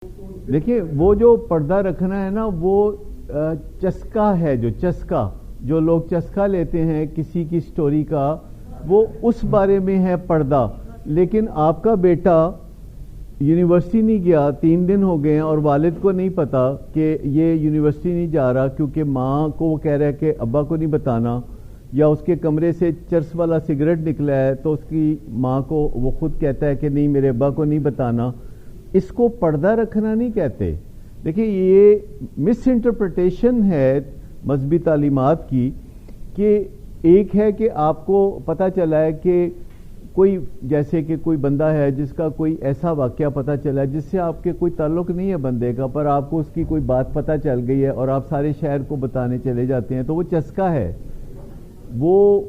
देखिए वो जो पर्दा रखना है ना वो चस्का है, जो चस्का जो लोग चस्का लेते हैं किसी की स्टोरी का, वो उस बारे में है पर्दा। लेकिन आपका बेटा यूनिवर्सिटी नहीं गया, 3 दिन हो गए हैं और वालिद को नहीं पता कि ये यूनिवर्सिटी नहीं जा रहा क्योंकि माँ को वो कह रहा है कि अब्बा को नहीं बताना, या उसके कमरे से चर्स वाला सिगरेट निकला है तो उसकी माँ को वो खुद कहता है कि नहीं मेरे अब्बा को नहीं बताना। इसको पर्दा रखना नहीं कहते। देखिए ये मिस इंटरप्रिटेशन है मजहबी तालीमात की, कि एक है कि आपको पता चला है कि कोई, जैसे कि कोई बंदा है जिसका कोई ऐसा वाकया पता चला है जिससे आपके कोई ताल्लुक नहीं है बंदे का, पर आपको उसकी कोई बात पता चल गई है और आप सारे शहर को बताने चले जाते हैं, तो वो चस्का है। वो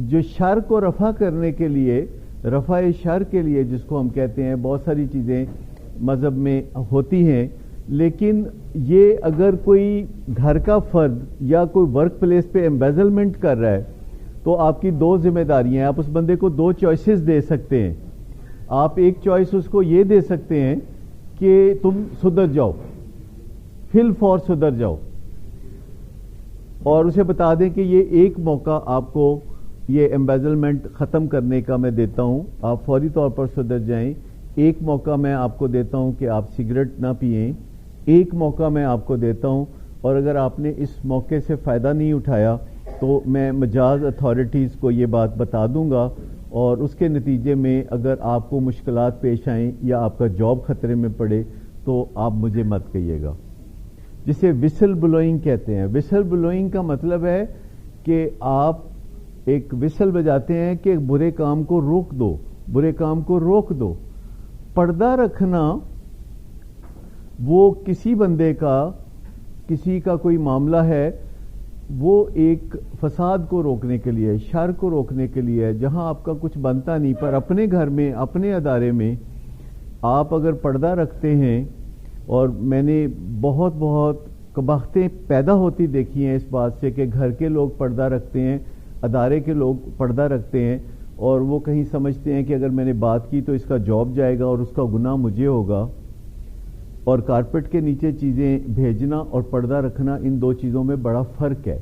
जो शर को रफा करने के लिए, रफा शर के लिए जिसको हम कहते हैं, बहुत सारी चीज़ें मज़हब में होती हैं, लेकिन ये अगर कोई घर का फर्द या कोई वर्क प्लेस पे एम्बेजलमेंट कर रहा है तो आपकी 2 जिम्मेदारियां हैं। आप उस बंदे को 2 चॉइसेस दे सकते हैं। आप एक चॉइस उसको ये दे सकते हैं कि तुम सुधर जाओ, फिल फॉर सुधर जाओ, और उसे बता दें कि ये एक मौका आपको ये एम्बेजलमेंट ख़त्म करने का मैं देता हूं, आप फौरी तौर पर सुधर जाएं। एक मौका मैं आपको देता हूं कि आप सिगरेट ना पिएं, एक मौका मैं आपको देता हूं, और अगर आपने इस मौके से फ़ायदा नहीं उठाया तो मैं मजाज अथॉरिटीज़ को ये बात बता दूंगा, और उसके नतीजे में अगर आपको मुश्किलात पेश आएँ या आपका जॉब खतरे में पड़े तो आप मुझे मत कहिएगा। जिसे विसल ब्लोइंग कहते हैं। विसल ब्लोइंग का मतलब है कि आप एक विसल बजाते हैं कि बुरे काम को रोक दो, बुरे काम को रोक दो। पर्दा रखना वो किसी बंदे का, किसी का कोई मामला है, वो एक फसाद को रोकने के लिए, शर को रोकने के लिए है, जहां आपका कुछ बनता नहीं, पर अपने घर में, अपने अदारे में आप अगर पर्दा रखते हैं, और मैंने बहुत बहुत कबाहतें पैदा होती देखी हैं इस बात से कि घर के लोग पर्दा रखते हैं, अदारे के लोग पर्दा रखते हैं, और वो कहीं समझते हैं कि अगर मैंने बात की तो इसका जॉब जाएगा और उसका गुनाह मुझे होगा। और कारपेट के नीचे चीज़ें भेजना और पर्दा रखना, इन 2 चीज़ों में बड़ा फ़र्क है।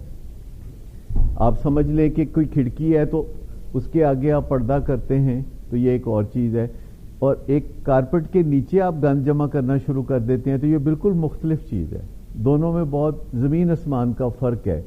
आप समझ लें कि कोई खिड़की है तो उसके आगे आप पर्दा करते हैं, तो ये एक और चीज़ है, और एक कारपेट के नीचे आप गंद जमा करना शुरू कर देते हैं, तो ये बिल्कुल मुख्तलिफ चीज़ है। दोनों में बहुत ज़मीन आसमान का फ़र्क है।